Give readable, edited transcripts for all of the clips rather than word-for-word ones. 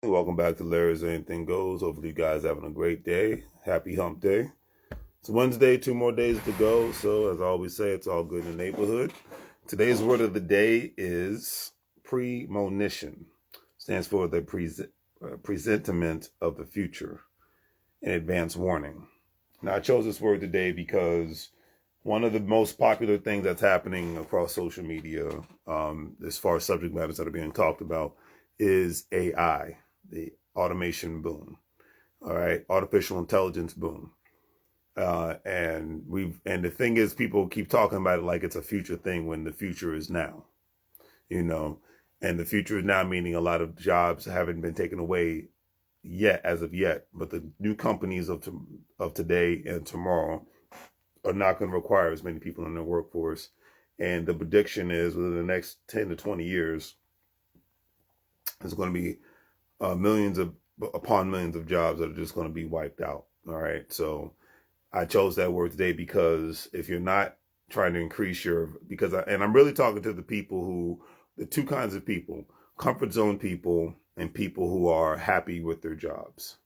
Welcome back to Larry's Anything Goes. Hopefully you guys having a great day. Happy hump day. It's Wednesday, 2 more days to go. So as I always say, it's all good in the neighborhood. Today's word of the day is premonition. Stands for the presentiment of the future, an advance warning. Now I chose this word today because one of the most popular things that's happening across social media, as far as subject matters that are being talked about, is AI, the automation boom. All right, artificial intelligence boom. And the thing is, people keep talking about it like it's a future thing when the future is now. And the future is now meaning a lot of jobs haven't been taken away yet, as of yet. But the new companies of today and tomorrow are not going to require as many people in their workforce. And the prediction is within the next 10 to 20 years, there's going to be millions upon millions of jobs that are just going to be wiped out. All right. So I chose that word today because if you're not trying to increase and I'm really talking to the two kinds of people, comfort zone people and people who are happy with their jobs.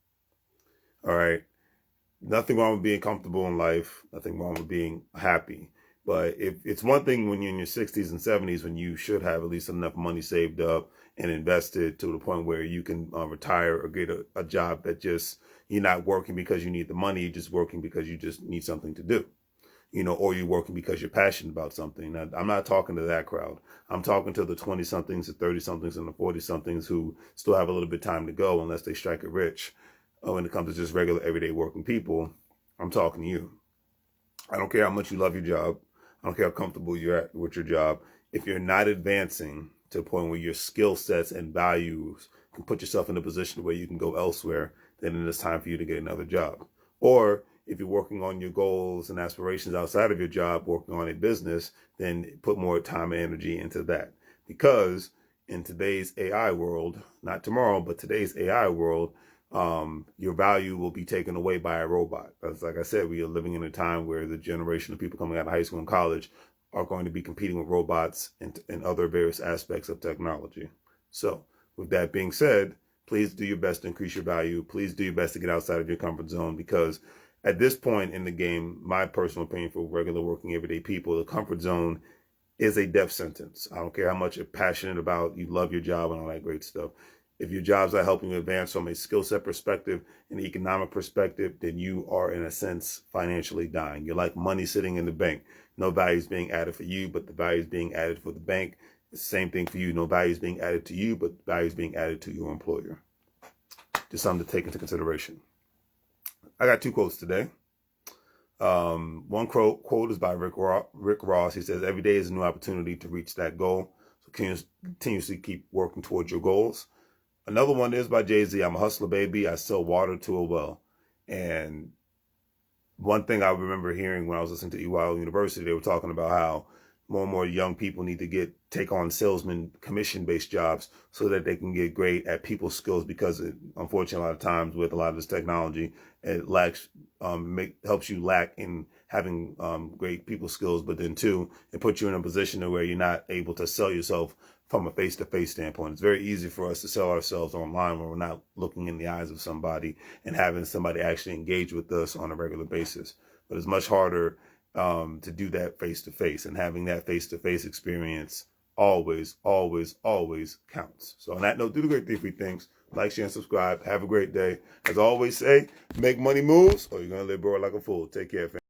All right. Nothing wrong with being comfortable in life. Nothing wrong with being happy. But if it's one thing when you're in your 60s and 70s, when you should have at least enough money saved up and invested to the point where you can retire or get a job that just, you're not working because you need the money, you're just working because you just need something to do, or you're working because you're passionate about something. Now, I'm not talking to that crowd. I'm talking to the 20-somethings, the 30-somethings, and the 40-somethings who still have a little bit of time to go unless they strike it rich. When it comes to just regular, everyday working people, I'm talking to you. I don't care how much you love your job. I don't care how comfortable you're at with your job. If you're not advancing to a point where your skill sets and values can put yourself in a position where you can go elsewhere, then it is time for you to get another job. Or if you're working on your goals and aspirations outside of your job, working on a business, then put more time and energy into that. Because in today's AI world, not tomorrow, but today's AI world, your value will be taken away by a robot. As like I said, we are living in a time where the generation of people coming out of high school and college are going to be competing with robots and other various aspects of technology. So with that being said, please do your best to increase your value. Please do your best to get outside of your comfort zone, because at this point in the game, my personal opinion for regular working everyday people, the comfort zone is a death sentence. I don't care how much you're passionate about, you love your job and all that great stuff. If your job's not helping you advance from a skill set perspective and economic perspective, then you are, in a sense, financially dying. You're like money sitting in the bank. No value is being added for you, but the value is being added for the bank. It's the same thing for you. No value is being added to you, but the value is being added to your employer. Just something to take into consideration. I got two quotes today. One quote is by Rick Ross. He says, "Every day is a new opportunity to reach that goal. So continuously keep working towards your goals." Another one is by Jay-Z. "I'm a hustler, baby. I sell water to a well." And one thing I remember hearing when I was listening to EYL University, they were talking about how more and more young people need to take on salesman commission-based jobs so that they can get great at people's skills, because unfortunately, a lot of times with a lot of this technology, it helps you lack in having great people skills, but then too, it puts you in a position where you're not able to sell yourself from a face-to-face standpoint. It's very easy for us to sell ourselves online when we're not looking in the eyes of somebody and having somebody actually engage with us on a regular basis. But it's much harder to do that face-to-face, and having that face-to-face experience always, always, always counts. So on that note, do the great three things. Like, share, and subscribe. Have a great day. As I always say, make money moves or you're going to live broke like a fool. Take care, fam.